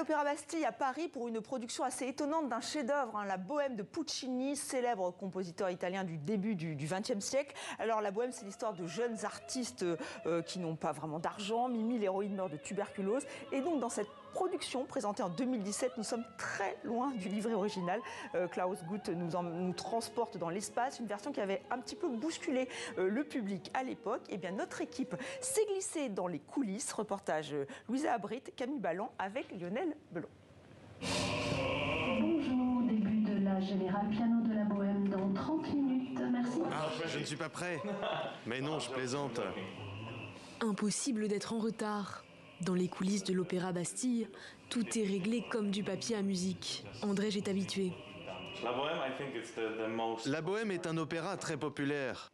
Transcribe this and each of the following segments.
l'Opéra Bastille à Paris pour une production assez étonnante d'un chef-d'œuvre, la Bohème de Puccini, célèbre compositeur italien du début du XXe siècle. Alors la Bohème, c'est l'histoire de jeunes artistes qui n'ont pas vraiment d'argent. Mimi, l'héroïne, meurt de tuberculose. Et donc dans cette production présentée en 2017, nous sommes très loin du livret original. Klaus Guth nous transporte dans l'espace, une version qui avait un petit peu bousculé le public à l'époque. Et bien notre équipe s'est glissée dans les coulisses. Reportage Louisa Abrit, Camille Ballan avec Lionel Belon. Bonjour, début de la Générale Piano de la Bohème dans 30 minutes. Merci. Ah, je ne suis pas prêt. Mais non, je plaisante. Impossible d'être en retard. Dans les coulisses de l'Opéra Bastille, tout est réglé comme du papier à musique. André est habitué. La Bohème est un opéra très populaire.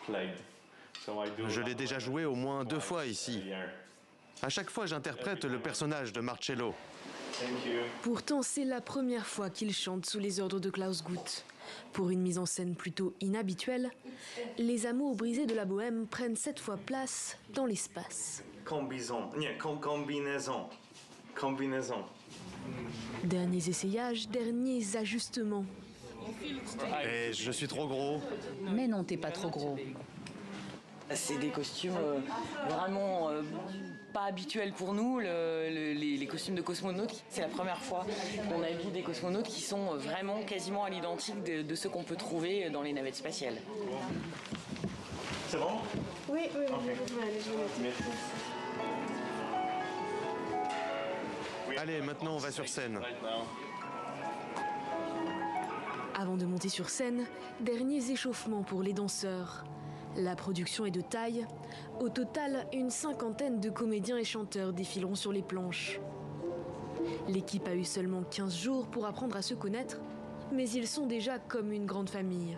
Je l'ai déjà joué au moins 2 fois ici. À chaque fois, j'interprète le personnage de Marcello. Pourtant, c'est la première fois qu'il chante sous les ordres de Klaus Guth. Pour une mise en scène plutôt inhabituelle, les amours brisés de la Bohème prennent cette fois place dans l'espace. Combinaison. Derniers essayages, derniers ajustements. Et je suis trop gros. Mais non, t'es pas trop gros. C'est des costumes vraiment pas habituels pour nous, les costumes de cosmonautes. C'est la première fois qu'on a vu des cosmonautes qui sont vraiment quasiment à l'identique de ceux qu'on peut trouver dans les navettes spatiales. C'est bon? Oui. Okay. Merci. Allez, maintenant on va sur scène. Avant de monter sur scène, derniers échauffements pour les danseurs. La production est de taille. Au total, une 50aine de comédiens et chanteurs défileront sur les planches. L'équipe a eu seulement 15 jours pour apprendre à se connaître, mais ils sont déjà comme une grande famille.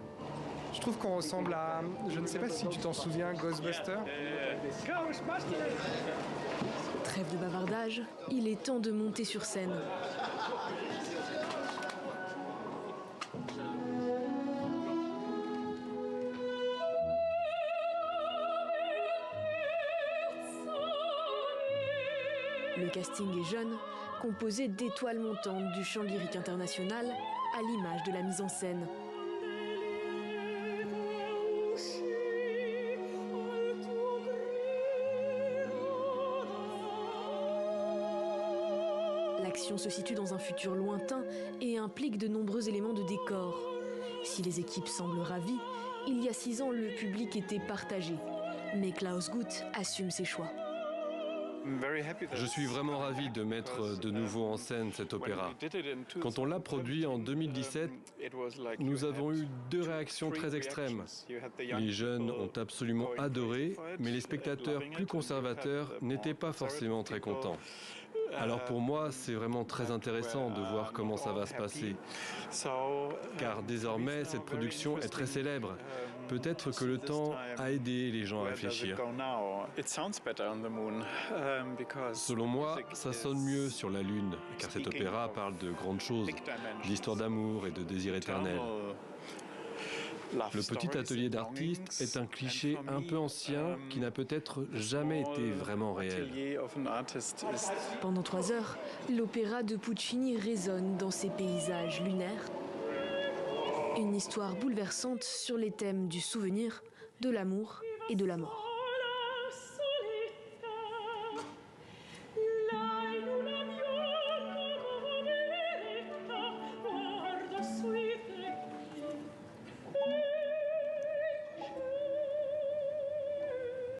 Je trouve qu'on ressemble à, je ne sais pas si tu t'en souviens, Ghostbusters. Trêve de bavardage, il est temps de monter sur scène. Le casting est jeune, composé d'étoiles montantes du chant lyrique international, à l'image de la mise en scène. L'action se situe dans un futur lointain et implique de nombreux éléments de décor. Si les équipes semblent ravies, il y a 6 ans, le public était partagé. Mais Klaus Guth assume ses choix. Je suis vraiment ravi de mettre de nouveau en scène cet opéra. Quand on l'a produit en 2017, nous avons eu 2 réactions très extrêmes. Les jeunes ont absolument adoré, mais les spectateurs plus conservateurs n'étaient pas forcément très contents. Alors pour moi, c'est vraiment très intéressant de voir comment ça va se passer. Car désormais, cette production est très célèbre. Peut-être que le temps a aidé les gens à réfléchir. Selon moi, ça sonne mieux sur la Lune, car cet opéra parle de grandes choses, d'histoire d'amour et de désir éternel. Le petit atelier d'artiste est un cliché un peu ancien qui n'a peut-être jamais été vraiment réel. Pendant 3 heures, l'opéra de Puccini résonne dans ses paysages lunaires. Une histoire bouleversante sur les thèmes du souvenir, de l'amour et de la mort. Sweet